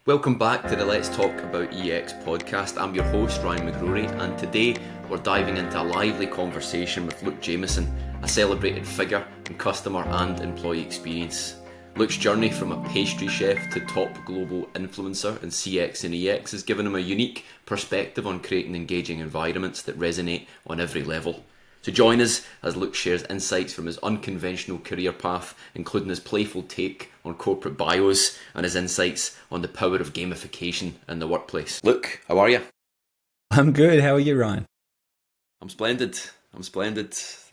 Welcome back to the Let's Talk About EX podcast. I'm your host, Ryan McGrory, and today we're diving into a lively conversation with Luke Jamieson, a celebrated figure in customer and employee experience. Luke's journey from a pastry chef to top global influencer in CX and EX has given him a unique perspective on creating engaging environments that resonate on every level. So join us as Luke shares insights from his unconventional career path, including his playful take on corporate bios and his insights on the power of gamification in the workplace. Luke, how are you? I'm good. How are you, Ryan? I'm splendid. I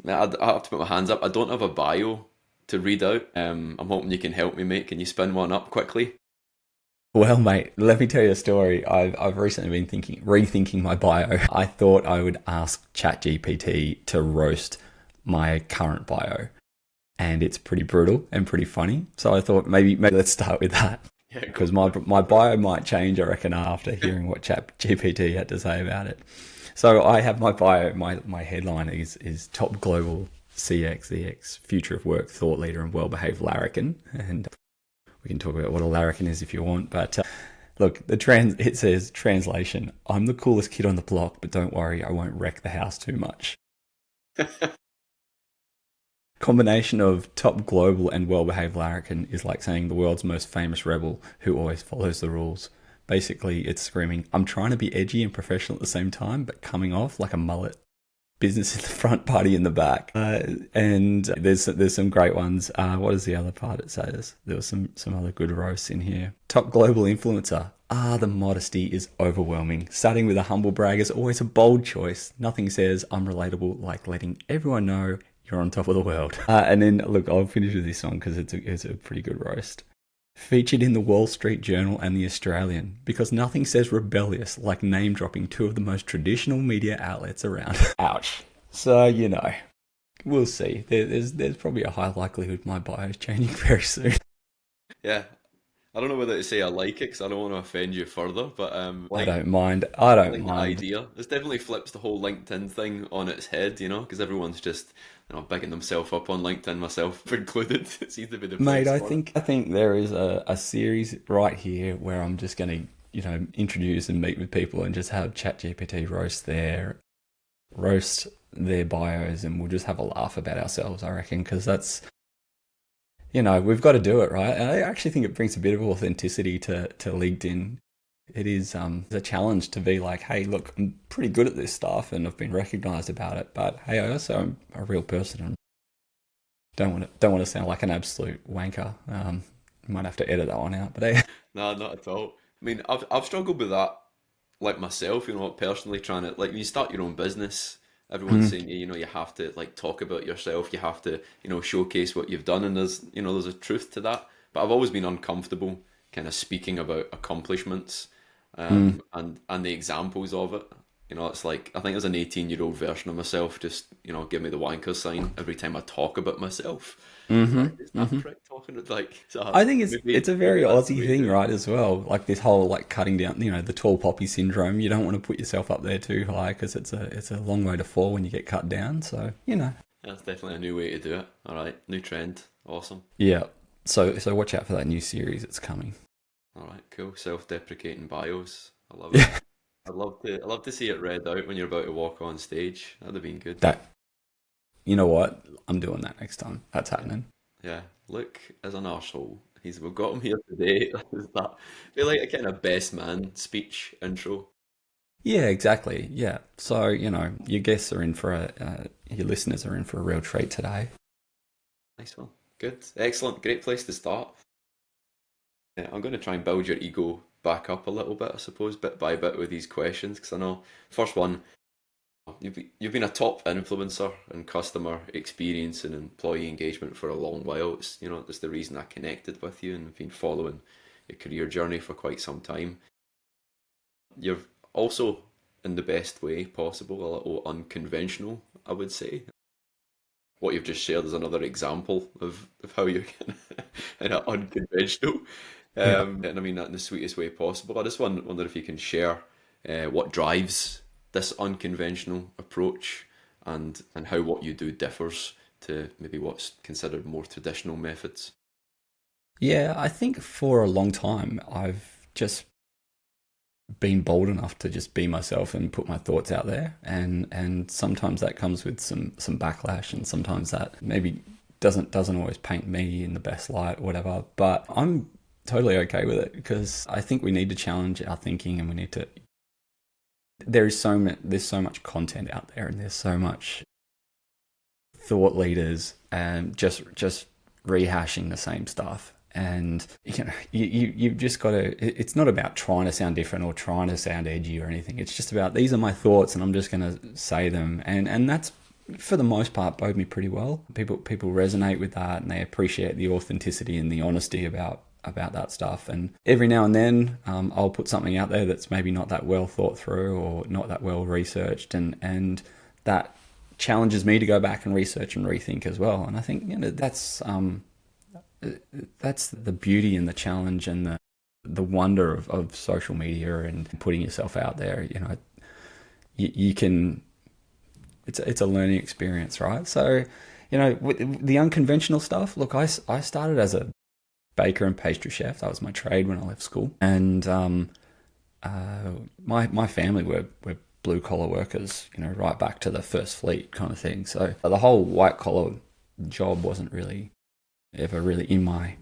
have to put my hands up. I don't have a bio to read out. I'm hoping you can help me, mate. Can you spin one up quickly? Well, mate, let me tell you a story. I've recently been rethinking my bio. I thought I would ask ChatGPT to roast my current bio, and it's pretty brutal and pretty funny. So I thought maybe let's start with that Yeah, go because for my bio might change, I reckon, after hearing what ChatGPT had to say about it. So I have my bio. My headline is top global CX EX future of work thought leader and well behaved larrikin, and we can talk about what a larrikin is if you want, but look, it says translation. I'm the coolest kid on the block, but don't worry, I won't wreck the house too much. it. Combination of top global and well-behaved larrikin is like saying the world's most famous rebel who always follows the rules. Basically, it's screaming, I'm trying to be edgy and professional at the same time, but coming off like a mullet. Business in the front, party in the back, and there's some great ones. What is the other part it says? There was some other good roasts in here. Top global influencer. The modesty is overwhelming. Starting with a humble brag is always a bold choice. Nothing says I'm relatable like letting everyone know you're on top of the world. And then look, I'll finish with this one because it's a pretty good roast. Featured in the Wall Street Journal and the Australian, because nothing says rebellious like name dropping two of the most traditional media outlets around. Ouch. So, we'll see. There's probably a high likelihood my bio is changing very soon. Yeah, I don't know whether to say I like it because I don't want to offend you further, but I like don't mind. I don't like the mind. idea. This definitely flips the whole LinkedIn thing on its head, because everyone's just, bigging themselves up on LinkedIn, myself included. It seems to be the Mate, place I for it. think I think there is a series right here where I'm just going to, introduce and meet with people and just have ChatGPT roast their bios, and we'll just have a laugh about ourselves, I reckon, because that's, we've got to do it, right? And I actually think it brings a bit of authenticity to LinkedIn. It is a challenge to be like, hey, look, I'm pretty good at this stuff and I've been recognized about it, but hey, I also am a real person and don't want to sound like an absolute wanker. Might have to edit that one out, but hey. Nah, not at all. I mean, I've struggled with that, like myself, personally trying to, like, when you start your own business, everyone's saying, you have to, like, talk about yourself, you have to, showcase what you've done, and there's a truth to that. But I've always been uncomfortable kind of speaking about accomplishments, Mm. and the examples of it. It's like, I think there's an 18-year-old version of myself just, give me the wanker sign every time I talk about myself. Hmm. Like, is that Hmm. prick talking like, so I think it's a maybe very that's the Aussie way to thing, do it. right, as well. Like this whole like cutting down, the tall poppy syndrome. You don't want to put yourself up there too high because it's a long way to fall when you get cut down. So That's definitely a new way to do it. All right, new trend. Awesome. yeah. So watch out for that new series. It's coming. All right, cool. Self-deprecating bios. I love it. Yeah. I'd love to see it read out when you're about to walk on stage. That'd have been good. That You know what? I'm doing that next time. That's Yeah, happening. yeah. Luke is an arsehole. We've got him here today. Is that be like a kind of best man speech intro? Yeah, exactly. Yeah. So your guests are in for your listeners are in for a real treat today. Nice one. Good. Excellent. Great place to start. Yeah, I'm going to try and build your ego back up a little bit, I suppose, bit by bit with these questions, because I know first one, you've been a top influencer in customer experience and employee engagement for a long while. It's the reason I connected with you and been following your career journey for quite some time. You're also, in the best way possible, a little unconventional, I would say. What you've just shared is another example of how you're kind of unconventional. Yeah. And I mean that in the sweetest way possible. I just wonder if you can share what drives this unconventional approach, and how what you do differs to maybe what's considered more traditional methods. Yeah, I think for a long time I've just been bold enough to just be myself and put my thoughts out there, and sometimes that comes with some backlash, and sometimes that maybe doesn't always paint me in the best light or whatever, but I'm totally okay with it, because I think we need to challenge our thinking, and we need to, there's so much content out there, and there's so much thought leaders and just rehashing the same stuff. And you've just got to, it's not about trying to sound different or trying to sound edgy or anything. It's just about, these are my thoughts and I'm just going to say them. And that's, for the most part, bode me pretty well. People resonate with that, and they appreciate the authenticity and the honesty about that stuff. And every now and then I'll put something out there that's maybe not that well thought through or not that well researched, and that challenges me to go back and research and rethink as well. And I think that's the beauty and the challenge and the wonder of social media and putting yourself out there. You can, it's a learning experience, right? So, with the unconventional stuff, look, I started as a baker and pastry chef. That was my trade when I left school. And my family were blue collar workers, right back to the first fleet kind of thing. So the whole white collar job wasn't really ever really in my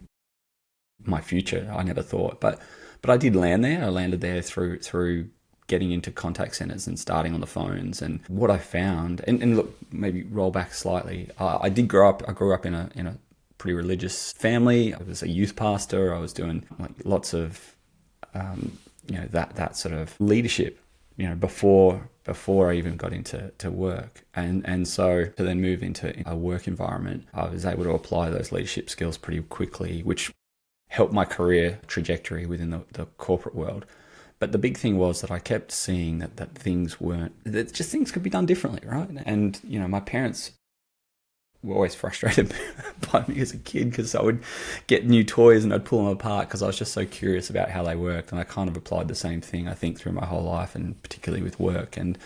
future. I never thought, but I did land there. I landed there through getting into contact centers and starting on the phones. And what I found, and look, maybe roll back slightly. I grew up in a pretty religious family. I was a youth pastor. I was doing like lots of that sort of leadership, before I even got into work. And so to then move into a work environment, I was able to apply those leadership skills pretty quickly, which helped my career trajectory within the corporate world. But the big thing was that I kept seeing that things could be done differently, right? And, my parents were always frustrated by me as a kid, because I would get new toys and I'd pull them apart because I was just so curious about how they worked. And I kind of applied the same thing, I think, through my whole life, and particularly with work. And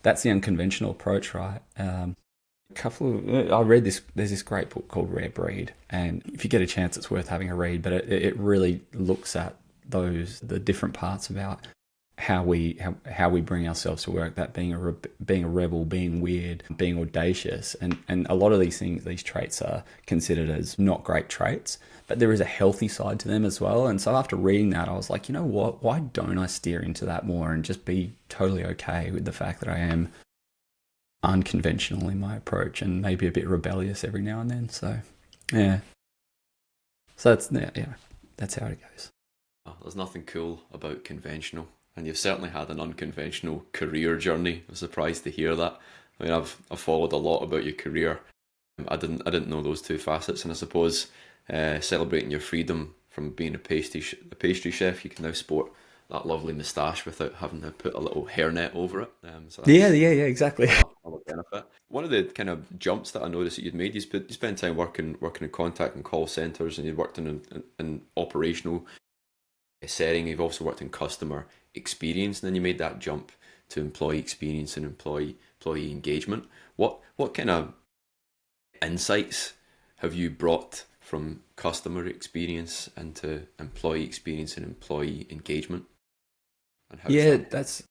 that's the unconventional approach, right? I read this, there's this great book called Rare Breed, and if you get a chance, it's worth having a read, but it really looks at the different parts about how we bring ourselves to work, that being a rebel, being weird, being audacious, and a lot of these traits are considered as not great traits, but there is a healthy side to them as well. And so after reading that, I was like, you know what, why don't I steer into that more and just be totally okay with the fact that I am unconventional in my approach and maybe a bit rebellious every now and then. So yeah, so that's how it goes. There's nothing cool about conventional. And you've certainly had an unconventional career journey. I'm surprised to hear that. I mean, I've followed a lot about your career. I didn't know those two facets, and I suppose celebrating your freedom from being a pastry chef, you can now sport that lovely moustache without having to put a little hairnet over it. So yeah, exactly. a benefit. One of the kind of jumps that I noticed that you'd made, you spent time working in contact and call centers, and you'd worked in an operational setting. You've also worked in customer experience, and then you made that jump to employee experience and employee engagement. What kind of insights have you brought from customer experience into employee experience and employee engagement? And that's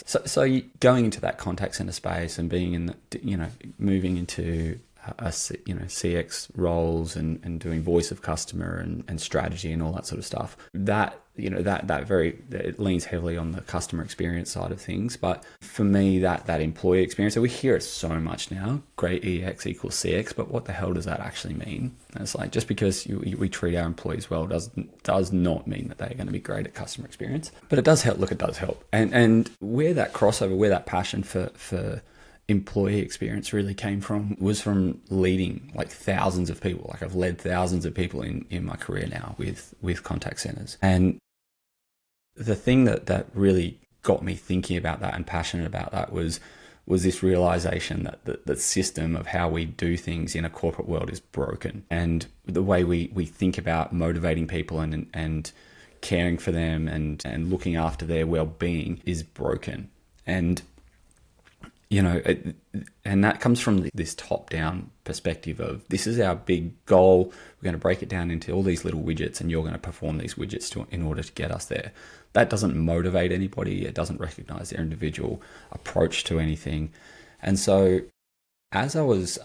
so going into that contact center space and being in moving into CX roles and doing voice of customer and strategy and all that sort of stuff. That it leans heavily on the customer experience side of things. But for me, that employee experience, so we hear it so much now, great EX equals CX, but what the hell does that actually mean? And it's like, just because we treat our employees well does not mean that they're going to be great at customer experience. But it does help. Look, it does help. And where that crossover, where that passion for employee experience really came from was from leading like thousands of people. Like I've led thousands of people in my career now with contact centers. And the thing that really got me thinking about that and passionate about that was this realization that the system of how we do things in a corporate world is broken. And the way we think about motivating people and caring for them and looking after their well-being is broken. And and that comes from this top-down perspective of this is our big goal. We're going to break it down into all these little widgets, and you're going to perform these widgets in order to get us there. That doesn't motivate anybody. It doesn't recognize their individual approach to anything. And so as I was,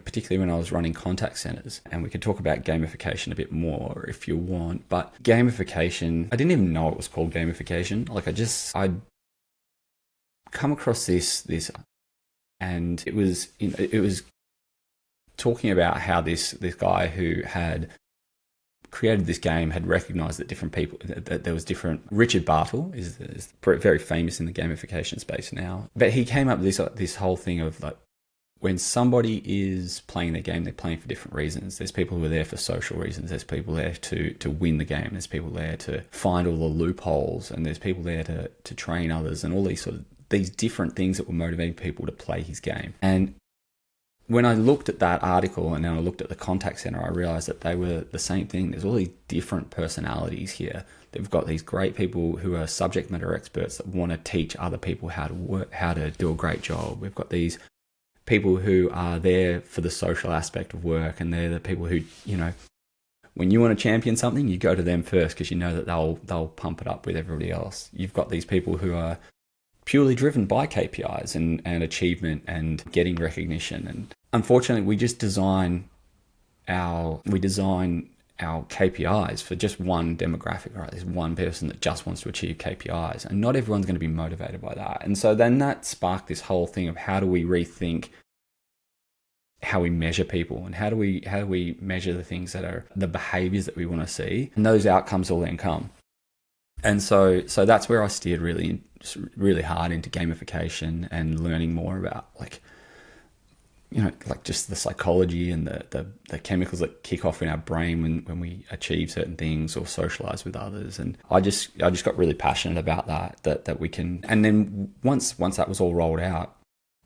particularly when I was running contact centers, and we could talk about gamification a bit more if you want, but gamification, I didn't even know it was called gamification. Like I'd come across this, and it was talking about how this guy who had created this game had recognized that different people, that there was different. Richard Bartle is very famous in the gamification space now, but he came up with this whole thing of like, when somebody is playing the game, they're playing for different reasons. There's people who are there for social reasons. There's people there to win the game. There's people there to find all the loopholes, and there's people there to train others, and all these different things that were motivating people to play his game. And when I looked at that article and then I looked at the contact center, I realized that they were the same thing. There's all these different personalities here. They've got these great people who are subject matter experts that want to teach other people how to work, how to do a great job. We've got these people who are there for the social aspect of work, and they're the people who, when you want to champion something, you go to them first because you know that they'll pump it up with everybody else. You've got these people who are purely driven by KPIs and achievement and getting recognition. And unfortunately, we design our KPIs for just one demographic, right? There's one person that just wants to achieve KPIs, and not everyone's going to be motivated by that. And so then that sparked this whole thing of how do we rethink how we measure people, and how do we measure the things that are the behaviors that we want to see, and those outcomes will then come. And so that's where I steered really hard into gamification and learning more about like just the psychology and the chemicals that kick off in our brain when we achieve certain things or socialize with others. And I just got really passionate about that we can. And then once that was all rolled out,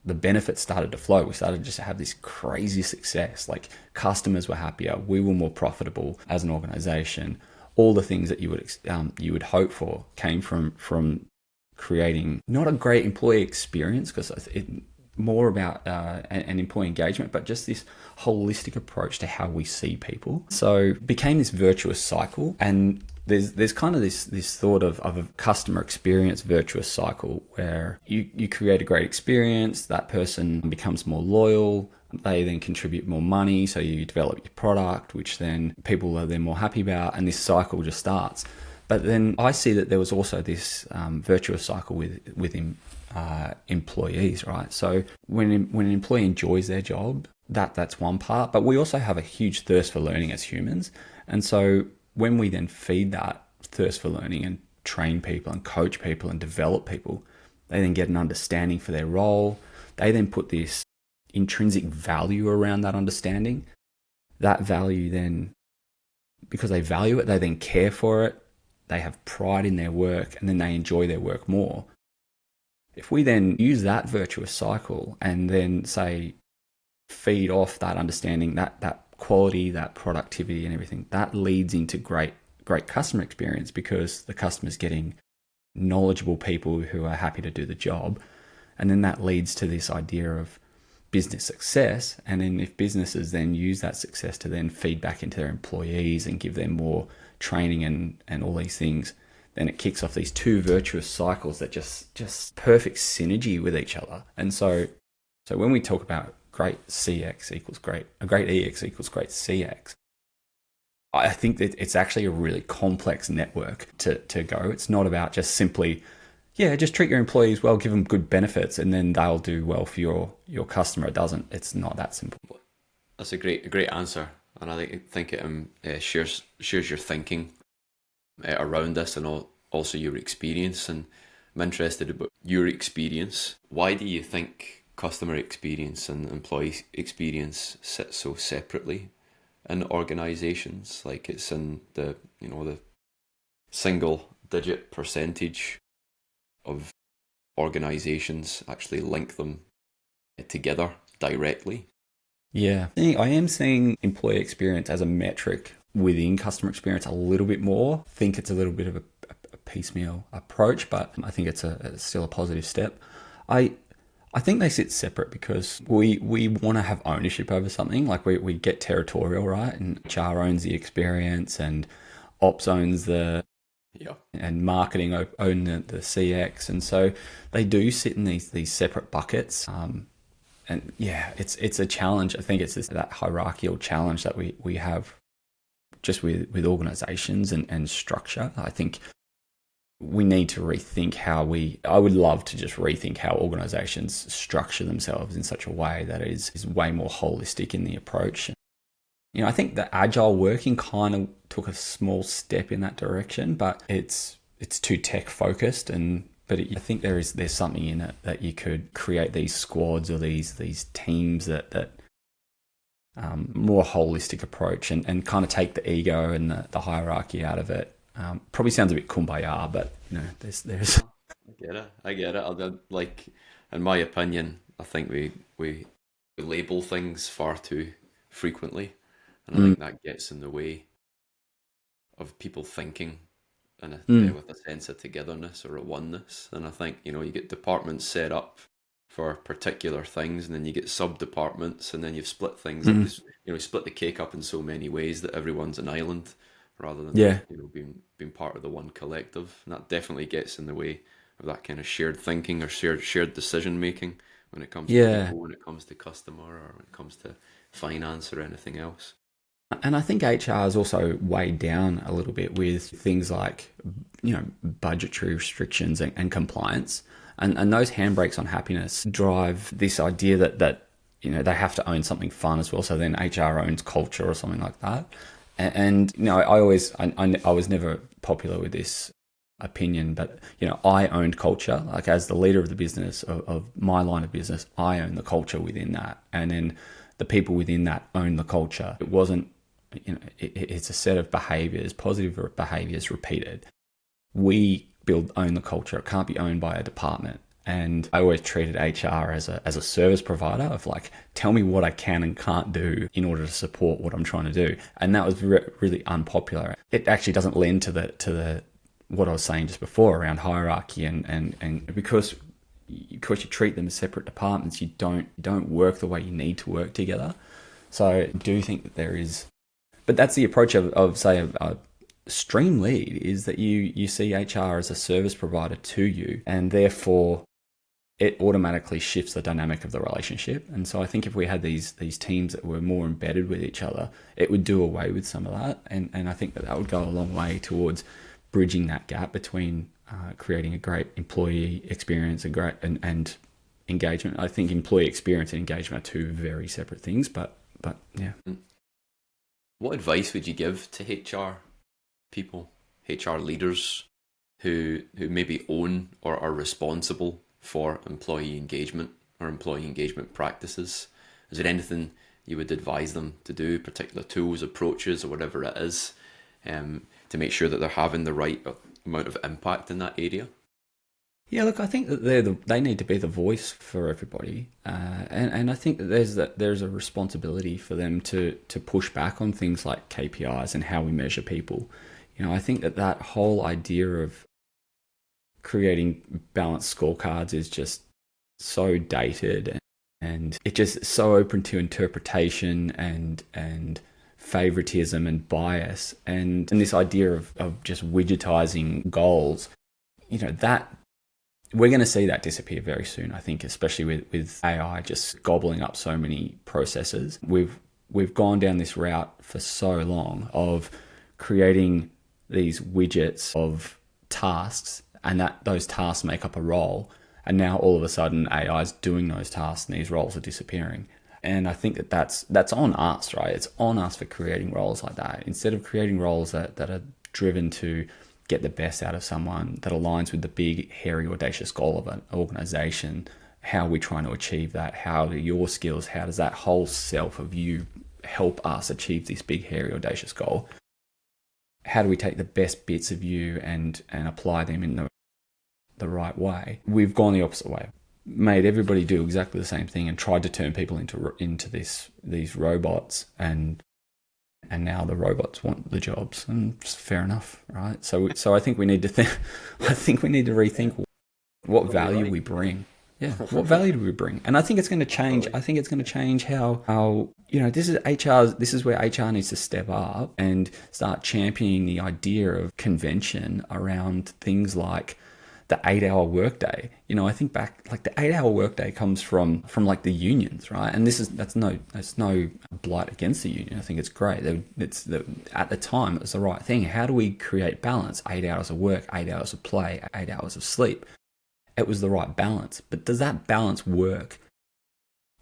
the benefits started to flow. We started just to have this crazy success. Like customers were happier, we were more profitable as an organization. All the things that you would hope for came from creating not a great employee experience, because it more about an employee engagement, but just this holistic approach to how we see people. So it became this virtuous cycle, and there's kind of this thought of a customer experience virtuous cycle where you create a great experience, that person becomes more loyal, they then contribute more money, so you develop your product, which then people are then more happy about, and this cycle just starts. But then I see that there was also this virtuous cycle within employees, right? So when an employee enjoys their job, that's one part, but we also have a huge thirst for learning as humans. And so when we then feed that thirst for learning and train people and coach people and develop people, they then get an understanding for their role. They then put this intrinsic value around that understanding. That value then, because they value it, they then care for it. They have pride in their work, and then they enjoy their work more. If we then use that virtuous cycle and then say feed off that understanding, that quality, that productivity and everything, that leads into great customer experience, because the customer's getting knowledgeable people who are happy to do the job. And then that leads to this idea of business success. And then if businesses then use that success to then feed back into their employees and give them more training and all these things, then it kicks off these two virtuous cycles that just perfect synergy with each other. And so when we talk about great CX equals great, a great EX equals great CX, I think that it's actually a really complex network to go. It's not about just simply, just treat your employees well, give them good benefits, and then they'll do well for your customer. It's not that simple. That's a great answer, and I think it shares your thinking around this, and also your experience. And I'm interested about your experience. Why do you think customer experience and employee experience sit so separately in organizations? Like it's in the single digit percentage of organizations actually link them together directly. Yeah, I am seeing employee experience as a metric within customer experience a little bit more. I think it's a little bit of a piecemeal approach, but I think it's still a positive step. I I think they sit separate because we want to have ownership over something. Like we get territorial, right? And HR owns the experience, and ops owns the, Yeah. and marketing own the CX. And so they do sit in these separate buckets. And yeah, it's a challenge. I think it's that hierarchical challenge that we have just with organizations and structure. I think we need to rethink I would love to just rethink how organizations structure themselves in such a way that is way more holistic in the approach. You know, I think the agile working kind of took a small step in that direction, but it's too tech focused. But I think there's something in it that you could create these squads or these teams that more holistic approach and kind of take the ego and the hierarchy out of it. Probably sounds a bit kumbaya, but you know, there's I get it. I get it. Like, in my opinion, I think we label things far too frequently, and I mm, think that gets in the way of people thinking mm, with a sense of togetherness or a oneness. And I think, you get departments set up for particular things, and then you get sub departments, and then you've split things up. mm, Split the cake up in so many ways that everyone's an island rather than yeah, being part of the one collective. And that definitely gets in the way of that kind of shared thinking or shared decision making when it comes to yeah. people, when it comes to customer, or when it comes to finance or anything else. And I think HR is also weighed down a little bit with things like, you know, budgetary restrictions and compliance. And those handbrakes on happiness drive this idea that, you know, they have to own something fun as well. So then HR owns culture or something like that. And you know, I was never popular with this opinion, but, you know, I owned culture. Like as the leader of the business, of my line of business, I own the culture within that. And then the people within that own the culture. It wasn't, you know, it's a set of behaviors, positive behaviors repeated. We own the culture. It can't be owned by a department. And I always treated HR as a service provider of like, tell me what I can and can't do in order to support what I'm trying to do. And that was really unpopular. It actually doesn't lend to the what I was saying just before around hierarchy and because you treat them as separate departments, you don't work the way you need to work together. So I do think that there is, but that's the approach of say a stream lead, is that you see HR as a service provider to you, and therefore it automatically shifts the dynamic of the relationship. And so I think if we had these teams that were more embedded with each other, it would do away with some of that. And I think that would go a long way towards bridging that gap between creating a great employee experience and engagement. I think employee experience and engagement are two very separate things, but yeah. What advice would you give to HR people, HR leaders who maybe own or are responsible for employee engagement or employee engagement practices? Is there anything you would advise them to do, particular tools, approaches, or whatever it is, to make sure that they're having the right amount of impact in that area? Yeah, look, I think that they need to be the voice for everybody, and I think that there's a responsibility for them to push back on things like KPIs and how we measure people. You know, I think that whole idea of creating balanced scorecards is just so dated, and it just so open to interpretation and favoritism and bias, and this idea of just widgetizing goals. You know, that we're going to see that disappear very soon, I think, especially with AI just gobbling up so many processes. We've gone down this route for so long of creating these widgets of tasks, and that those tasks make up a role. And now all of a sudden AI is doing those tasks and these roles are disappearing. And I think that's on us, right? It's on us for creating roles like that. Instead of creating roles that are driven to get the best out of someone, that aligns with the big, hairy, audacious goal of an organization. How are we trying to achieve that? How do your skills, how does that whole self of you help us achieve this big, hairy, audacious goal? How do we take the best bits of you and apply them in the right way? We've gone the opposite way. Made everybody do exactly the same thing and tried to turn people into these robots, and now the robots want the jobs, and it's fair enough, right? So I think we need to think. I think we need to rethink what Probably value right. we bring. Yeah. What value do we bring? And I think it's going to change. I think it's going to change how this is HR. This is where HR needs to step up and start championing the idea of convention around things like the 8-hour workday. I think back, like, the 8-hour workday comes from like the unions, right? And that's no blight against the union. I think it's great. At the time, it was the right thing. How do we create balance? 8 hours of work, 8 hours of play, 8 hours of sleep. It was the right balance. But does that balance work,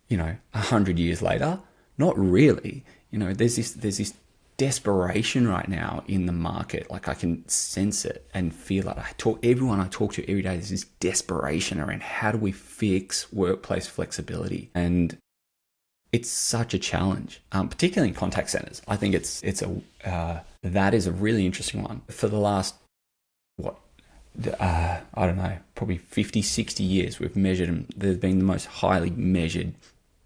100 years later? Not really. There's this desperation right now in the market. Like, I can sense it and feel it. Everyone I talk to every day, there's this desperation around how do we fix workplace flexibility? And it's such a challenge, particularly in contact centers. I think that is a really interesting one. For the last, I don't know, probably 50, 60 years, we've measured them. They've been the most highly measured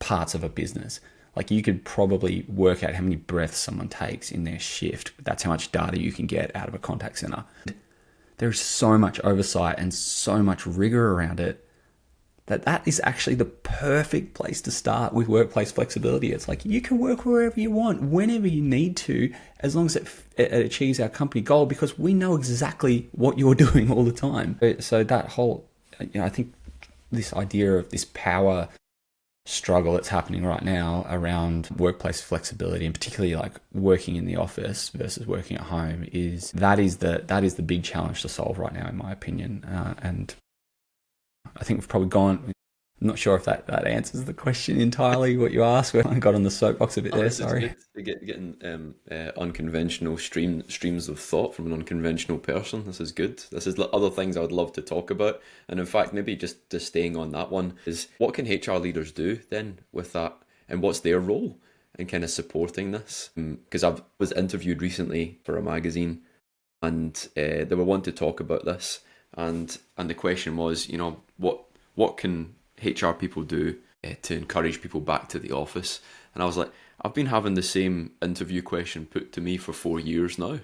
parts of a business. Like, you could probably work out how many breaths someone takes in their shift. That's how much data you can get out of a contact center. There's so much oversight and so much rigor around it that is actually the perfect place to start with workplace flexibility. It's like, you can work wherever you want, whenever you need to, as long as it achieves our company goal, because we know exactly what you're doing all the time. So that whole, I think this idea of this power struggle that's happening right now around workplace flexibility, and particularly like working in the office versus working at home, is the big challenge to solve right now, in my opinion. And I think we've probably gone. I'm not sure if that answers the question entirely, what you asked. I got on the soapbox a bit there. Sorry. Getting unconventional streams of thought from an unconventional person. This is good. This is other things I would love to talk about. And in fact, maybe just staying on that one, is what can HR leaders do then with that, and what's their role in kind of supporting this? Because I was interviewed recently for a magazine, and they were wanting to talk about this, and the question was, what can HR people do to encourage people back to the office? And I was like, I've been having the same interview question put to me for 4 years now.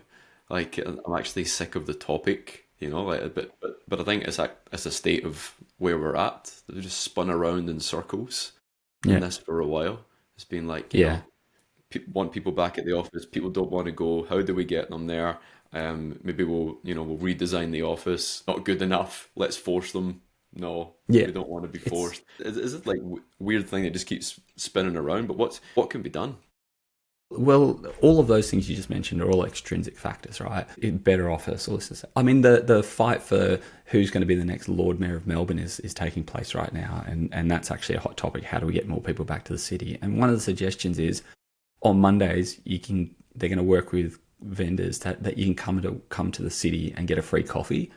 Like, I'm actually sick of the topic, but I think it's a state of where we're at. They've just spun around in circles in this for a while. It's been like, want people back at the office. People don't want to go. How do we get them there? Maybe we'll redesign the office. Not good enough. Let's force them. No, we don't want to be forced. Is it like weird thing that just keeps spinning around? But what can be done? Well, all of those things you just mentioned are all extrinsic factors, right? Better office, all this. I mean, the fight for who's going to be the next Lord Mayor of Melbourne is taking place right now, and that's actually a hot topic. How do we get more people back to the city? And one of the suggestions is, on Mondays, they're going to work with vendors that you can come to the city and get a free coffee.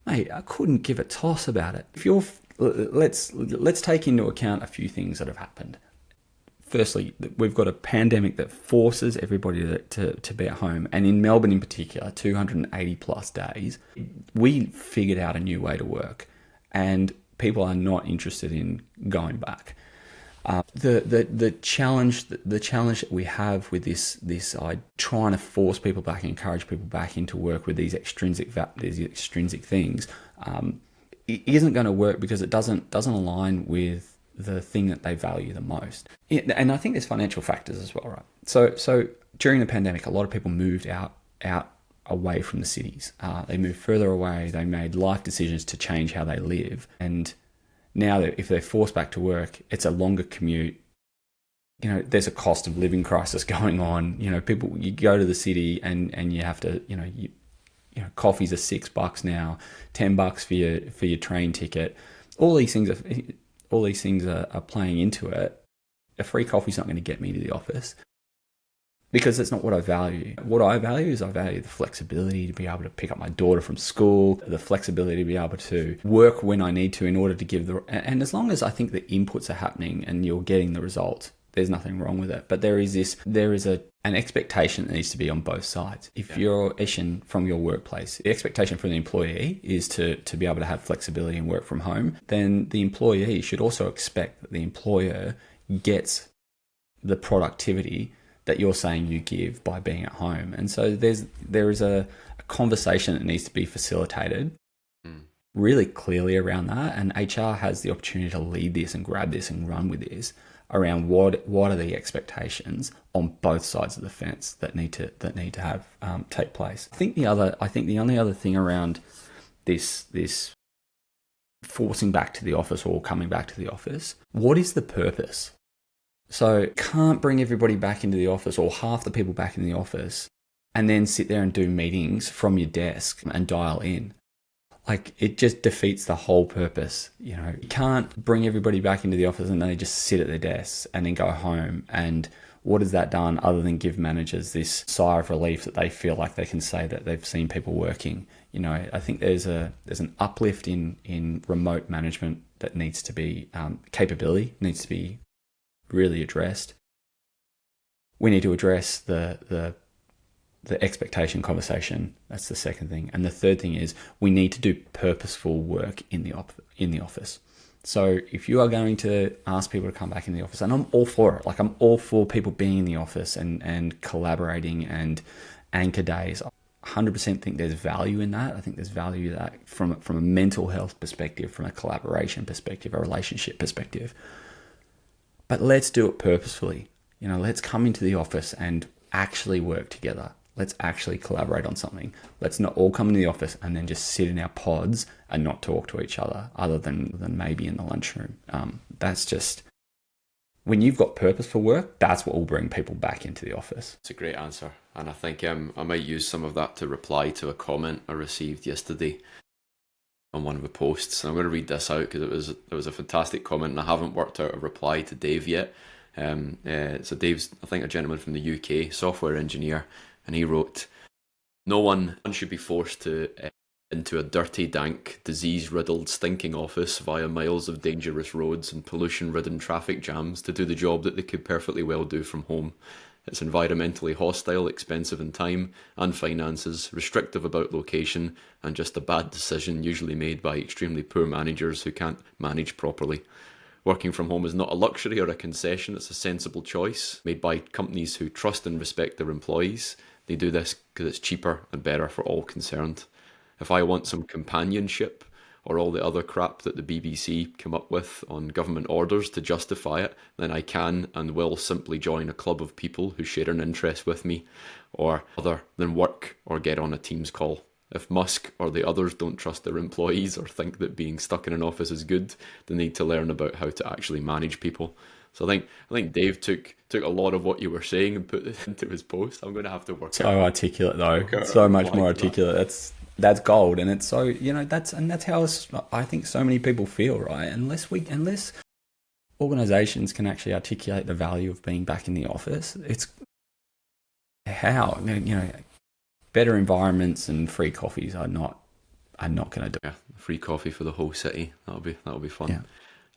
Mate, I couldn't give a toss about it. Let's take into account a few things that have happened. Firstly, we've got a pandemic that forces everybody to be at home, and in Melbourne in particular, 280 plus days, we figured out a new way to work, and people are not interested in going back. The challenge that we have with this trying to force people back and encourage people back into work with these extrinsic things, it isn't going to work because it doesn't align with the thing that they value the most. And I think there's financial factors as well, right? So during the pandemic, a lot of people moved out away from the cities. They moved further away. They made life decisions to change how they live, and now, if they're forced back to work, it's a longer commute. There's a cost of living crisis going on. People, you go to the city and you have to, coffees are $6 now, $10 for your train ticket. All these things are playing into it. A free coffee's not going to get me to the office, because that's not what I value. What I value the flexibility to be able to pick up my daughter from school, the flexibility to be able to work when I need to in order to give and as long as I think the inputs are happening and you're getting the results, there's nothing wrong with it. But there is an expectation that needs to be on both sides. If you're from your workplace, the expectation from the employee is to be able to have flexibility and work from home, then the employee should also expect that the employer gets the productivity that you're saying you give by being at home. And so there is a conversation that needs to be facilitated really clearly around that, and HR has the opportunity to lead this and grab this and run with this around what are the expectations on both sides of the fence that need to have take place. I think the only other thing around this forcing back to the office or coming back to the office, what is the purpose? So can't bring everybody back into the office or half the people back in the office and then sit there and do meetings from your desk and dial in. Like, it just defeats the whole purpose. You know, you can't bring everybody back into the office and they just sit at their desks and then go home. And what has that done other than give managers this sigh of relief that they feel like they can say that they've seen people working? You know, I think there's an uplift in remote management that needs to be capability needs to be really addressed. We need to address the expectation conversation. That's the second thing. And the third thing is we need to do purposeful work in the office. So if you are going to ask people to come back in the office, and I'm all for it, like I'm all for people being in the office and collaborating and anchor days. 100% think there's value in that. I think there's value that from a mental health perspective, from a collaboration perspective, a relationship perspective. But let's do it purposefully. You know, let's come into the office and actually work together. Let's actually collaborate on something. Let's not all come into the office and then just sit in our pods and not talk to each other than maybe in the lunchroom. That's just, when you've got purpose for work, that's what will bring people back into the office. It's a great answer. And I think I might use some of that to reply to a comment I received yesterday on one of the posts. And I'm going to read this out because it was a fantastic comment and I haven't worked out a reply to Dave yet. So Dave's, I think, a gentleman from the UK, software engineer, and he wrote, "No one should be forced into a dirty, dank, disease-riddled, stinking office via miles of dangerous roads and pollution-ridden traffic jams to do the job that they could perfectly well do from home. It's environmentally hostile, expensive in time and finances, restrictive about location, and just a bad decision usually made by extremely poor managers who can't manage properly. Working from home is not a luxury or a concession, it's a sensible choice made by companies who trust and respect their employees. They do this because it's cheaper and better for all concerned. If I want some companionship or all the other crap that the BBC come up with on government orders to justify it, then I can and will simply join a club of people who share an interest with me, or other than work or get on a Teams call. If Musk or the others don't trust their employees or think that being stuck in an office is good, they need to learn about how to actually manage people." So I think Dave took a lot of what you were saying and put it into his post. I'm going to have to work So out. articulate though, so much more articulate. That's gold, and it's so, you know, that's how I think so many people feel, right? Unless organizations can actually articulate the value of being back in the office, it's how, you know, better environments and free coffees are not going to do. Yeah, free coffee for the whole city. That'll be fun. Yeah.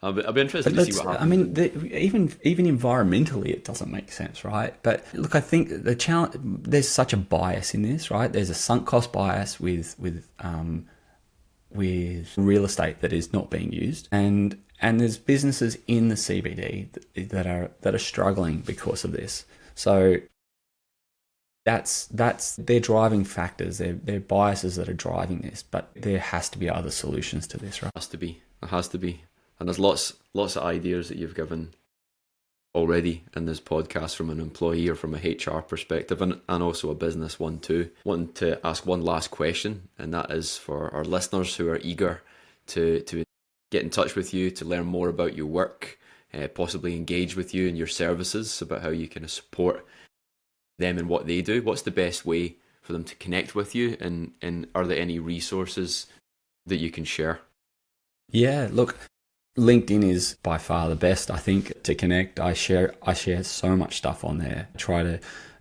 I'll be interested to see what happens. I mean, even environmentally, it doesn't make sense, right? But look, I think the challenge, there's such a bias in this, right? There's a sunk cost bias with real estate that is not being used, and there's businesses in the CBD that are struggling because of this. So that's their driving factors, their biases that are driving this. But there has to be other solutions to this, right? It has to be. And there's lots of ideas that you've given already in this podcast from an employee or from a HR perspective, and also a business one too. Want to ask one last question, and that is for our listeners who are eager to get in touch with you, to learn more about your work, possibly engage with you and your services, about how you can support them in what they do. What's the best way for them to connect with you, and are there any resources that you can share? Yeah, look, LinkedIn is by far the best, I think, to connect. I share so much stuff on there.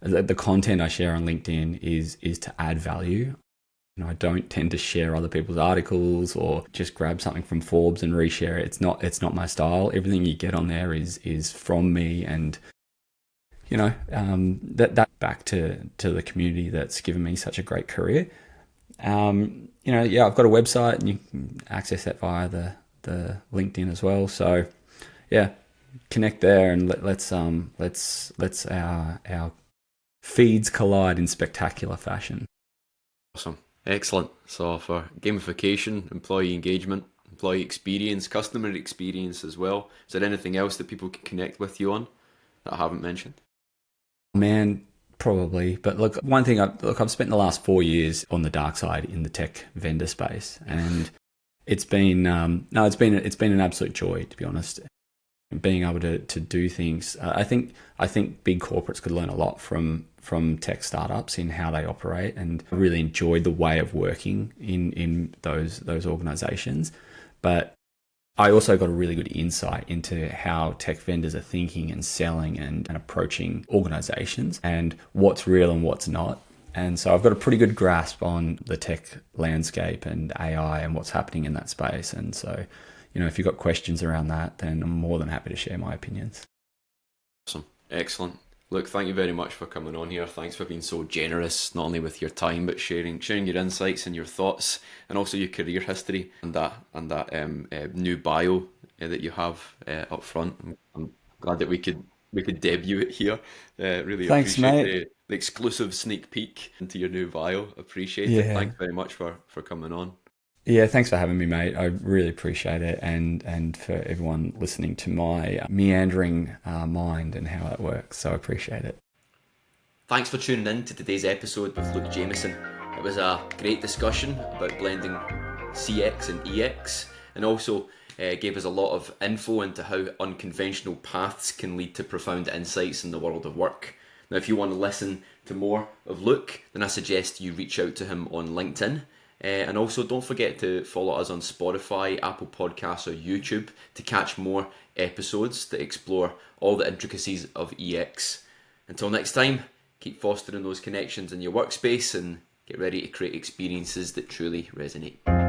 The content I share on LinkedIn is to add value. You know, I don't tend to share other people's articles or just grab something from Forbes and reshare it. It's not my style. Everything you get on there is from me, and you know, that back to the community that's given me such a great career. You know, yeah, I've got a website and you can access that via the LinkedIn as well. So yeah, connect there and let's our feeds collide in spectacular fashion. Awesome. Excellent. So for gamification, employee engagement, employee experience, customer experience as well, is there anything else that people can connect with you on that I haven't mentioned? Man, probably. But look, one thing I've spent the last 4 years on the dark side in the tech vendor space, and it's been no, it's been an absolute joy, to be honest. Being able to do things, I think big corporates could learn a lot from tech startups in how they operate, and I really enjoyed the way of working in those organizations. But I also got a really good insight into how tech vendors are thinking and selling and approaching organizations, and what's real and what's not. And so I've got a pretty good grasp on the tech landscape and AI and what's happening in that space. And so, if you've got questions around that, then I'm more than happy to share my opinions. Awesome. Excellent. Look, thank you very much for coming on here. Thanks for being so generous, not only with your time, but sharing your insights and your thoughts, and also your career history and that new bio that you have up front. I'm glad that we could debut it here. Really Thanks, appreciate mate. the exclusive sneak peek into your new bio. Appreciate it. Yeah. Thanks very much for coming on. Yeah, thanks for having me, mate. I really appreciate it, and for everyone listening to my meandering mind and how it works. So I appreciate it. Thanks for tuning in to today's episode with Luke Jamieson. It was a great discussion about blending CX and EX, and also gave us a lot of info into how unconventional paths can lead to profound insights in the world of work. Now, if you want to listen to more of Luke, then I suggest you reach out to him on LinkedIn. And also, don't forget to follow us on Spotify, Apple Podcasts, or YouTube to catch more episodes that explore all the intricacies of EX. Until next time, keep fostering those connections in your workspace and get ready to create experiences that truly resonate.